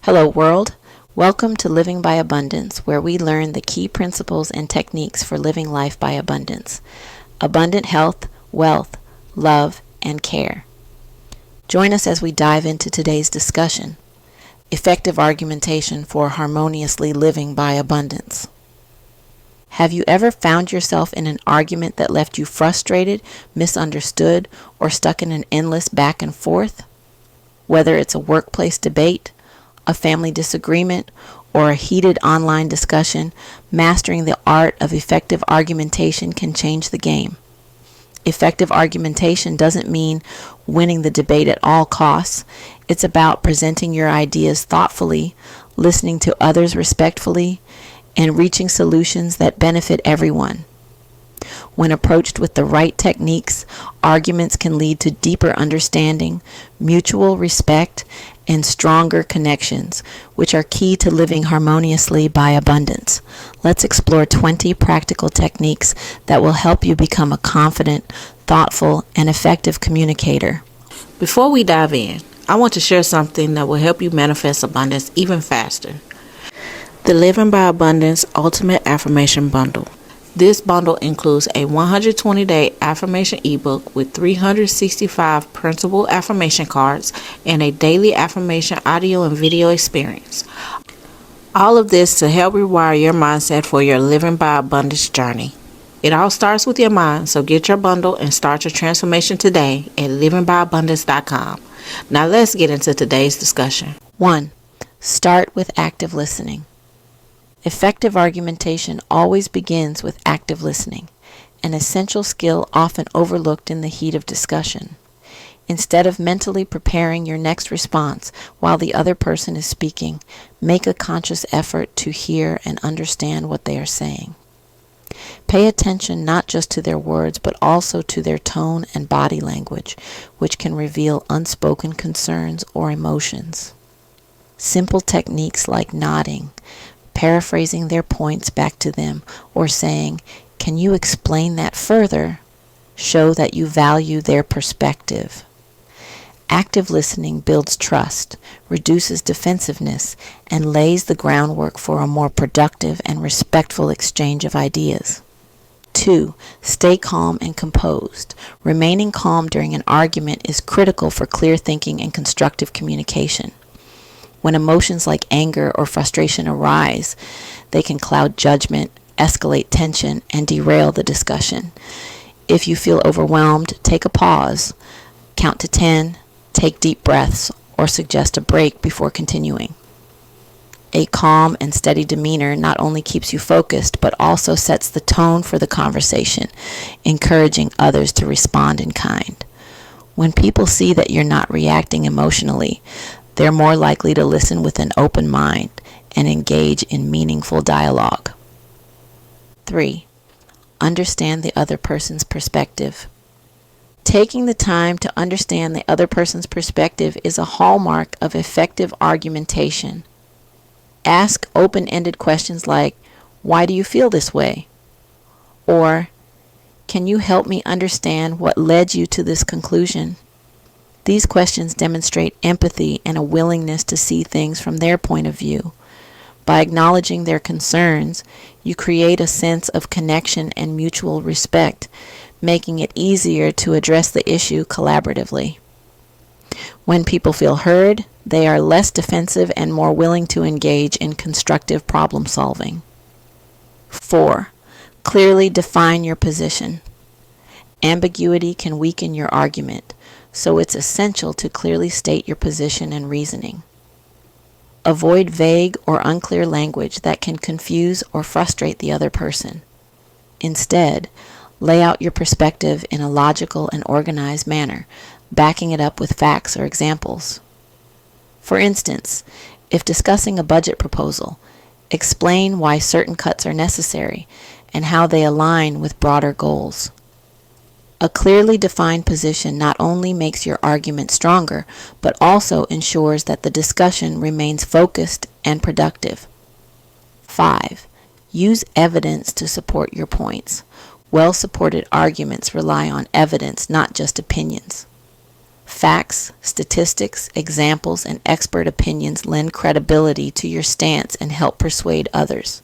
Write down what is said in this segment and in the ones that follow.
Hello, world. Welcome to Living by Abundance, where we learn the key principles and techniques for living life by abundance. Abundant health, wealth, love, and care. Join us as we dive into today's discussion. Effective argumentation for harmoniously living by abundance. Have you ever found yourself in an argument that left you frustrated, misunderstood, or stuck in an endless back and forth? Whether it's a workplace debate, a family disagreement, or a heated online discussion, mastering the art of effective argumentation can change the game. Effective argumentation doesn't mean winning the debate at all costs. It's about presenting your ideas thoughtfully, listening to others respectfully, and reaching solutions that benefit everyone. When approached with the right techniques, arguments can lead to deeper understanding, mutual respect, and stronger connections, which are key to living harmoniously by abundance. Let's explore 20 practical techniques that will help you become a confident, thoughtful, and effective communicator. Before we dive in, I want to share something that will help you manifest abundance even faster. The Living by Abundance Ultimate Affirmation Bundle. This bundle includes a 120-day affirmation ebook with 365 printable affirmation cards and a daily affirmation audio and video experience. All of this to help rewire your mindset for your Living by Abundance journey. It all starts with your mind, so get your bundle and start your transformation today at livingbyabundance.com. Now let's get into today's discussion. 1. Start with active listening. Effective argumentation always begins with active listening, an essential skill often overlooked in the heat of discussion. Instead of mentally preparing your next response while the other person is speaking, make a conscious effort to hear and understand what they are saying. Pay attention not just to their words, but also to their tone and body language, which can reveal unspoken concerns or emotions. Simple techniques like nodding, paraphrasing their points back to them, or saying, "Can you explain that further?" show that you value their perspective. Active listening builds trust, reduces defensiveness, and lays the groundwork for a more productive and respectful exchange of ideas. 2. Stay calm and composed. Remaining calm during an argument is critical for clear thinking and constructive communication. When emotions like anger or frustration arise, they can cloud judgment, escalate tension, and derail the discussion. If you feel overwhelmed, take a pause, count to 10, take deep breaths, or suggest a break before continuing. A calm and steady demeanor not only keeps you focused, but also sets the tone for the conversation, encouraging others to respond in kind. When people see that you're not reacting emotionally, they're more likely to listen with an open mind and engage in meaningful dialogue. 3. Understand the other person's perspective. Taking the time to understand the other person's perspective is a hallmark of effective argumentation. Ask open-ended questions like, "Why do you feel this way?" Or, "Can you help me understand what led you to this conclusion?" These questions demonstrate empathy and a willingness to see things from their point of view. By acknowledging their concerns, you create a sense of connection and mutual respect, making it easier to address the issue collaboratively. When people feel heard, they are less defensive and more willing to engage in constructive problem solving. 4. Clearly define your position. Ambiguity can weaken your argument, so it's essential to clearly state your position and reasoning. Avoid vague or unclear language that can confuse or frustrate the other person. Instead, lay out your perspective in a logical and organized manner, backing it up with facts or examples. For instance, if discussing a budget proposal, explain why certain cuts are necessary and how they align with broader goals. A clearly defined position not only makes your argument stronger, but also ensures that the discussion remains focused and productive. 5. Use evidence to support your points. Well-supported arguments rely on evidence, not just opinions. Facts, statistics, examples, and expert opinions lend credibility to your stance and help persuade others.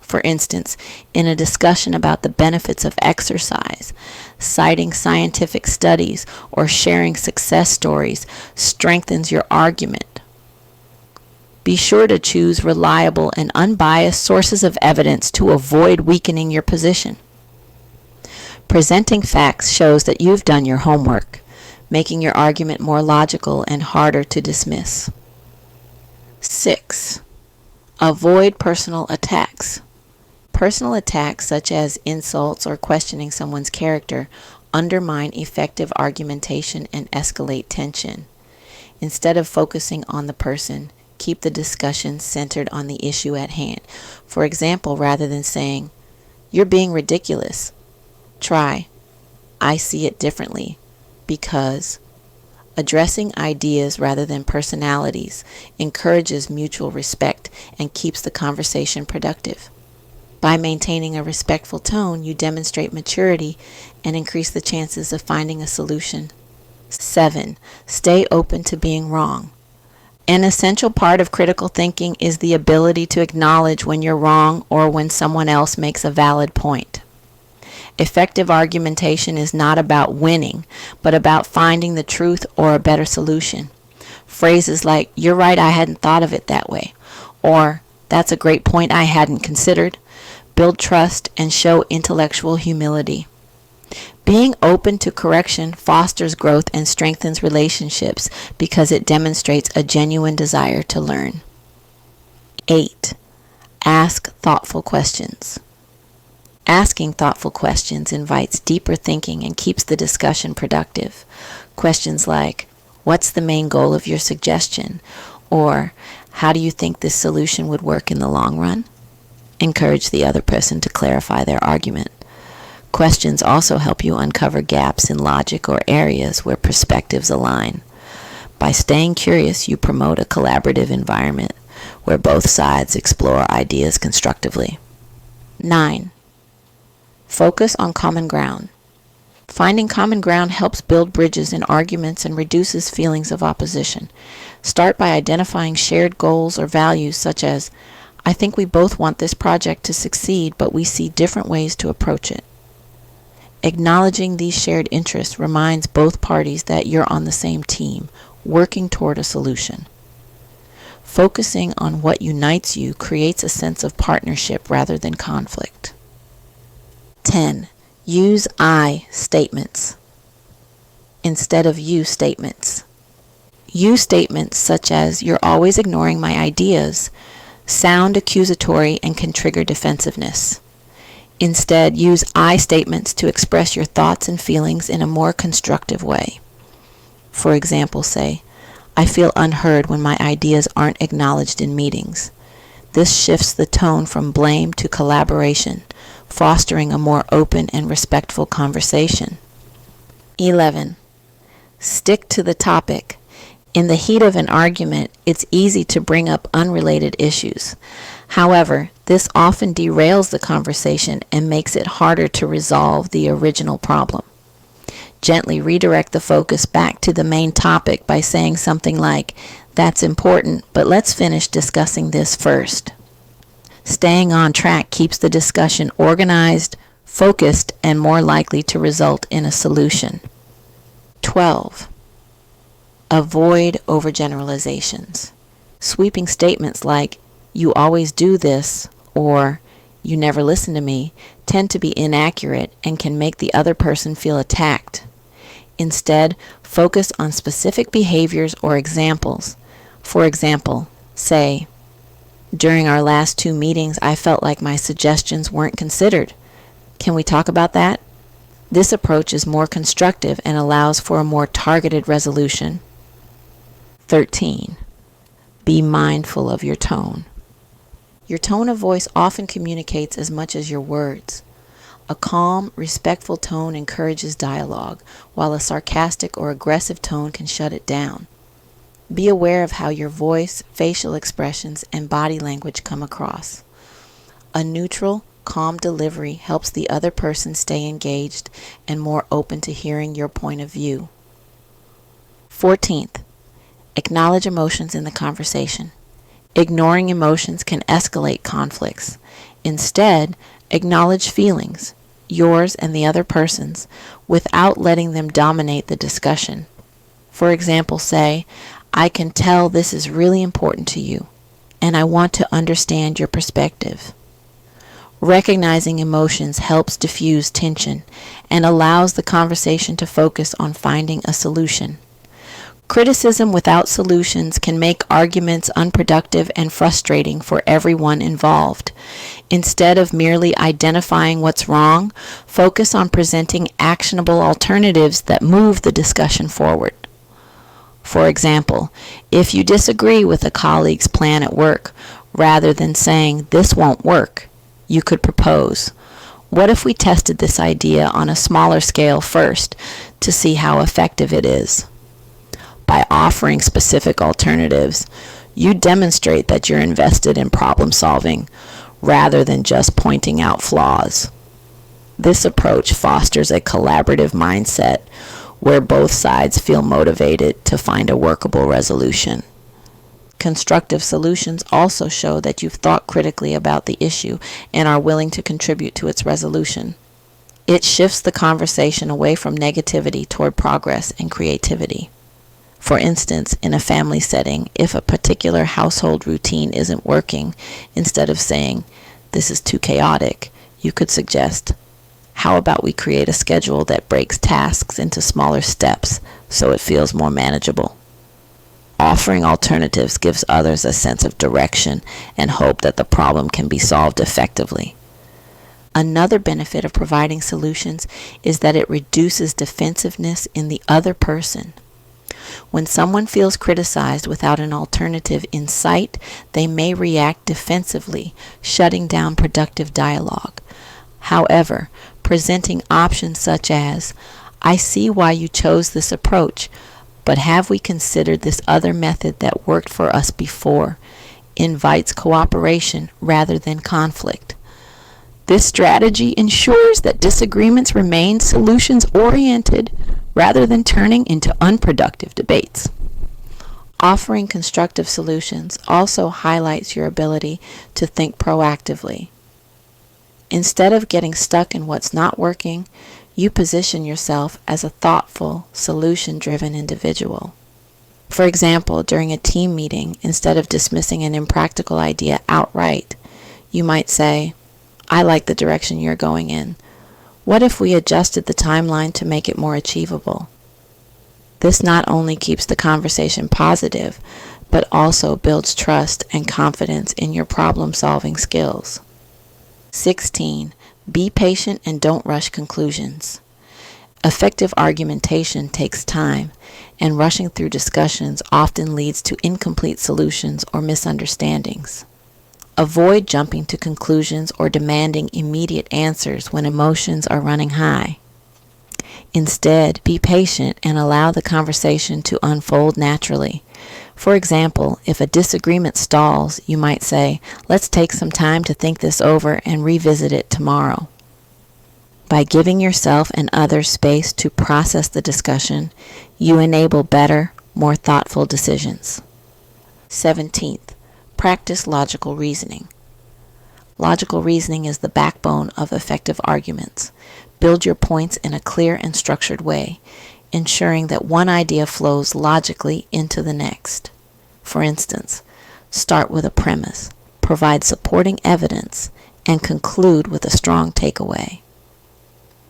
For instance, in a discussion about the benefits of exercise, citing scientific studies or sharing success stories strengthens your argument. Be sure to choose reliable and unbiased sources of evidence to avoid weakening your position. Presenting facts shows that you've done your homework, making your argument more logical and harder to dismiss. 6. Avoid personal attacks. Personal attacks, such as insults or questioning someone's character, undermine effective argumentation and escalate tension. Instead of focusing on the person, keep the discussion centered on the issue at hand. For example, rather than saying, "You're being ridiculous," try, "I see it differently," because addressing ideas rather than personalities encourages mutual respect and keeps the conversation productive. By maintaining a respectful tone, you demonstrate maturity and increase the chances of finding a solution. 7. Stay open to being wrong. An essential part of critical thinking is the ability to acknowledge when you're wrong or when someone else makes a valid point. Effective argumentation is not about winning, but about finding the truth or a better solution. Phrases like, "You're right, I hadn't thought of it that way," or "That's a great point I hadn't considered," build trust and show intellectual humility. Being open to correction fosters growth and strengthens relationships because it demonstrates a genuine desire to learn. 8. Ask thoughtful questions. Asking thoughtful questions invites deeper thinking and keeps the discussion productive. Questions like, "What's the main goal of your suggestion?" or "How do you think this solution would work in the long run?" encourage the other person to clarify their argument. Questions also help you uncover gaps in logic or areas where perspectives align. By staying curious, you promote a collaborative environment where both sides explore ideas constructively. 9. Focus on common ground. Finding common ground helps build bridges in arguments and reduces feelings of opposition. Start by identifying shared goals or values such as, "I think we both want this project to succeed, but we see different ways to approach it." Acknowledging these shared interests reminds both parties that you're on the same team, working toward a solution. Focusing on what unites you creates a sense of partnership rather than conflict. 10. Use I statements instead of you statements. You statements such as, "You're always ignoring my ideas," sound accusatory and can trigger defensiveness. Instead, use I statements to express your thoughts and feelings in a more constructive way. For example, say, "I feel unheard when my ideas aren't acknowledged in meetings." This shifts the tone from blame to collaboration, fostering a more open and respectful conversation. 11. Stick to the topic. In the heat of an argument, it's easy to bring up unrelated issues. However, this often derails the conversation and makes it harder to resolve the original problem. Gently redirect the focus back to the main topic by saying something like, "That's important, but let's finish discussing this first." Staying on track keeps the discussion organized, focused, and more likely to result in a solution. 12. Avoid overgeneralizations. Sweeping statements like, "You always do this," or "You never listen to me," tend to be inaccurate and can make the other person feel attacked. Instead, focus on specific behaviors or examples. For example, say, "During our last 2 meetings, I felt like my suggestions weren't considered. Can we talk about that?" This approach is more constructive and allows for a more targeted resolution. 13. Be mindful of your tone. Your tone of voice often communicates as much as your words. A calm, respectful tone encourages dialogue, while a sarcastic or aggressive tone can shut it down. Be aware of how your voice, facial expressions, and body language come across. A neutral, calm delivery helps the other person stay engaged and more open to hearing your point of view. 14th, acknowledge emotions in the conversation. Ignoring emotions can escalate conflicts. Instead, acknowledge feelings, yours and the other person's, without letting them dominate the discussion. For example, say, I can tell this is really important to you, and I want to understand your perspective. Recognizing emotions helps diffuse tension and allows the conversation to focus on finding a solution. Criticism without solutions can make arguments unproductive and frustrating for everyone involved. Instead of merely identifying what's wrong, focus on presenting actionable alternatives that move the discussion forward. For example, if you disagree with a colleague's plan at work, rather than saying, "This won't work," you could propose, "What if we tested this idea on a smaller scale first to see how effective it is?" By offering specific alternatives, you demonstrate that you're invested in problem solving rather than just pointing out flaws. This approach fosters a collaborative mindset where both sides feel motivated to find a workable resolution. Constructive solutions also show that you've thought critically about the issue and are willing to contribute to its resolution. It shifts the conversation away from negativity toward progress and creativity. For instance, in a family setting, if a particular household routine isn't working, instead of saying, "This is too chaotic," you could suggest, "How about we create a schedule that breaks tasks into smaller steps so it feels more manageable?" Offering alternatives gives others a sense of direction and hope that the problem can be solved effectively. Another benefit of providing solutions is that it reduces defensiveness in the other person. When someone feels criticized without an alternative in sight, they may react defensively, shutting down productive dialogue. However, presenting options such as, "I see why you chose this approach, but have we considered this other method that worked for us before?" invites cooperation rather than conflict. This strategy ensures that disagreements remain solutions-oriented rather than turning into unproductive debates. Offering constructive solutions also highlights your ability to think proactively. Instead of getting stuck in what's not working, you position yourself as a thoughtful, solution-driven individual. For example, during a team meeting, instead of dismissing an impractical idea outright, you might say, "I like the direction you're going in. What if we adjusted the timeline to make it more achievable?" This not only keeps the conversation positive, but also builds trust and confidence in your problem-solving skills. 16. Be patient and don't rush conclusions. Effective argumentation takes time, and rushing through discussions often leads to incomplete solutions or misunderstandings. Avoid jumping to conclusions or demanding immediate answers when emotions are running high. Instead, be patient and allow the conversation to unfold naturally. For example, if a disagreement stalls, you might say, "Let's take some time to think this over and revisit it tomorrow." By giving yourself and others space to process the discussion, you enable better, more thoughtful decisions. 17th, practice logical reasoning. Logical reasoning is the backbone of effective arguments. Build your points in a clear and structured way, ensuring that one idea flows logically into the next. For instance, start with a premise, provide supporting evidence, and conclude with a strong takeaway.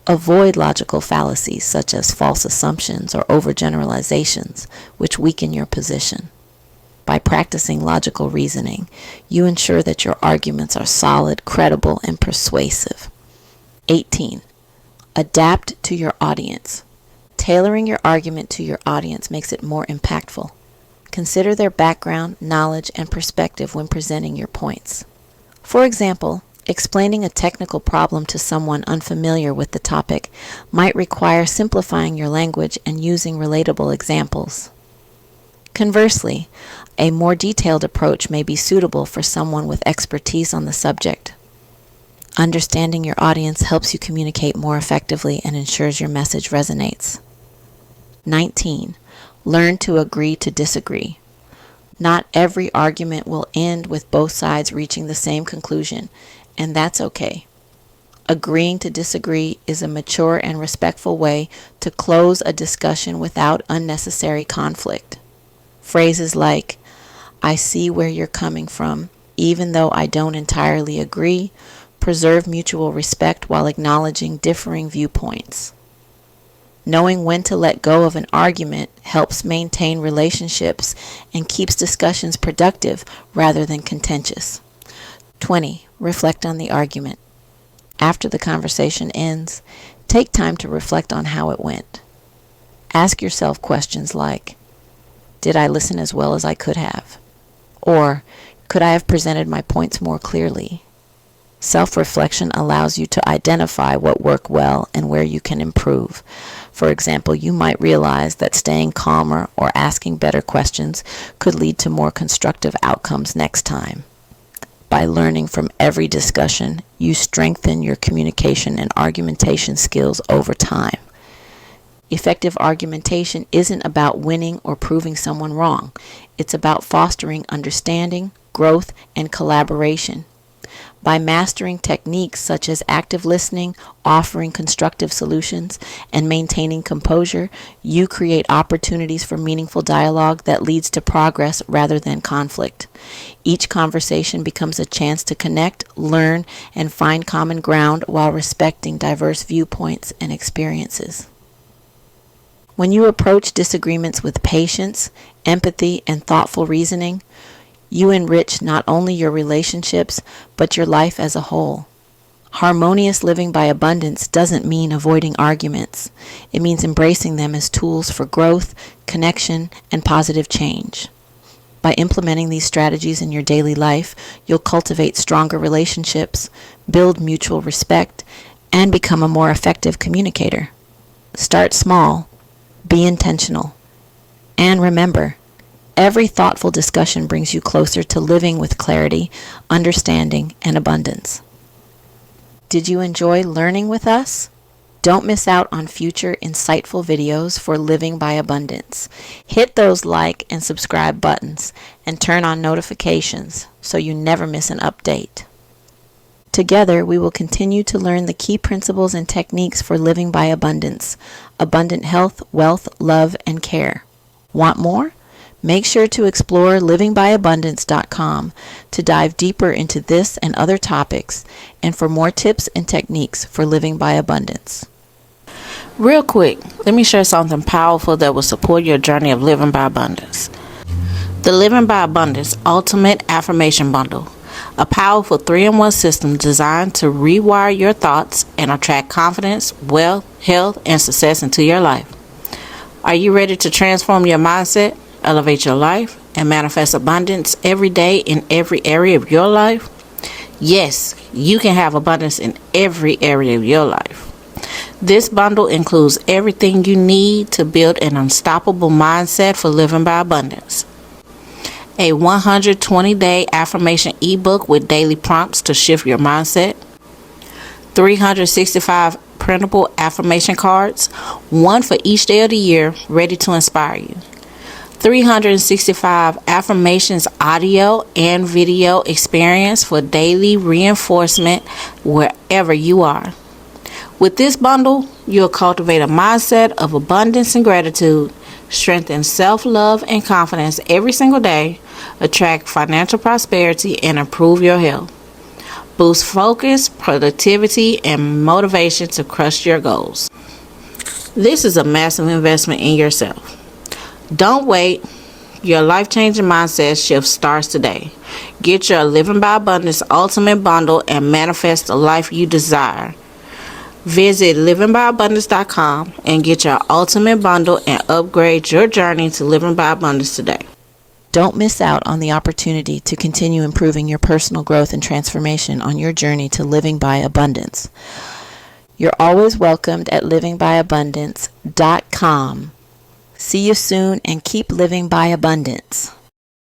Avoid logical fallacies such as false assumptions or overgeneralizations, which weaken your position. By practicing logical reasoning, you ensure that your arguments are solid, credible, and persuasive. 18. Adapt to your audience. Tailoring your argument to your audience makes it more impactful. Consider their background, knowledge, and perspective when presenting your points. For example, explaining a technical problem to someone unfamiliar with the topic might require simplifying your language and using relatable examples. Conversely, a more detailed approach may be suitable for someone with expertise on the subject. Understanding your audience helps you communicate more effectively and ensures your message resonates. 19. Learn to agree to disagree. Not every argument will end with both sides reaching the same conclusion, and that's okay. Agreeing to disagree is a mature and respectful way to close a discussion without unnecessary conflict. Phrases like, "I see where you're coming from, even though I don't entirely agree," preserve mutual respect while acknowledging differing viewpoints. Knowing when to let go of an argument helps maintain relationships and keeps discussions productive rather than contentious. 20. Reflect on the argument. After the conversation ends, take time to reflect on how it went. Ask yourself questions like, did I listen as well as I could have? Or, could I have presented my points more clearly? Self-reflection allows you to identify what worked well and where you can improve. For example, you might realize that staying calmer or asking better questions could lead to more constructive outcomes next time. By learning from every discussion, you strengthen your communication and argumentation skills over time. Effective argumentation isn't about winning or proving someone wrong. It's about fostering understanding, growth, and collaboration. By mastering techniques such as active listening, offering constructive solutions, and maintaining composure, you create opportunities for meaningful dialogue that leads to progress rather than conflict. Each conversation becomes a chance to connect, learn, and find common ground while respecting diverse viewpoints and experiences. When you approach disagreements with patience, empathy, and thoughtful reasoning, you enrich not only your relationships, but your life as a whole. Harmonious living by abundance doesn't mean avoiding arguments. It means embracing them as tools for growth, connection, and positive change. By implementing these strategies in your daily life, you'll cultivate stronger relationships, build mutual respect, and become a more effective communicator. Start small, be intentional, and remember, every thoughtful discussion brings you closer to living with clarity, understanding, and abundance. Did you enjoy learning with us? Don't miss out on future insightful videos for Living by Abundance. Hit those like and subscribe buttons and turn on notifications so you never miss an update. Together, we will continue to learn the key principles and techniques for living by abundance, abundant health, wealth, love, and care. Want more? Make sure to explore livingbyabundance.com to dive deeper into this and other topics and for more tips and techniques for living by abundance. Real quick, let me share something powerful that will support your journey of living by abundance. The Living by Abundance Ultimate Affirmation Bundle, a powerful 3-in-1 system designed to rewire your thoughts and attract confidence, wealth, health, and success into your life. Are you ready to transform your mindset, elevate your life, and manifest abundance every day in every area of your life? Yes, you can have abundance in every area of your life. This bundle includes everything you need to build an unstoppable mindset for living by abundance. A 120-day affirmation ebook with daily prompts to shift your mindset. 365 printable affirmation cards, one for each day of the year, ready to inspire you. 365 affirmations audio and video experience for daily reinforcement wherever you are. With this bundle, you'll cultivate a mindset of abundance and gratitude, strengthen self-love and confidence every single day, attract financial prosperity, and improve your health. Boost focus, productivity, and motivation to crush your goals. This is a massive investment in yourself. Don't wait. Your life-changing mindset shift starts today. Get your Living by Abundance Ultimate Bundle and manifest the life you desire. Visit livingbyabundance.com and get your ultimate bundle and upgrade your journey to living by abundance today. Don't miss out on the opportunity to continue improving your personal growth and transformation on your journey to living by abundance. You're always welcomed at livingbyabundance.com. See you soon and keep living by abundance.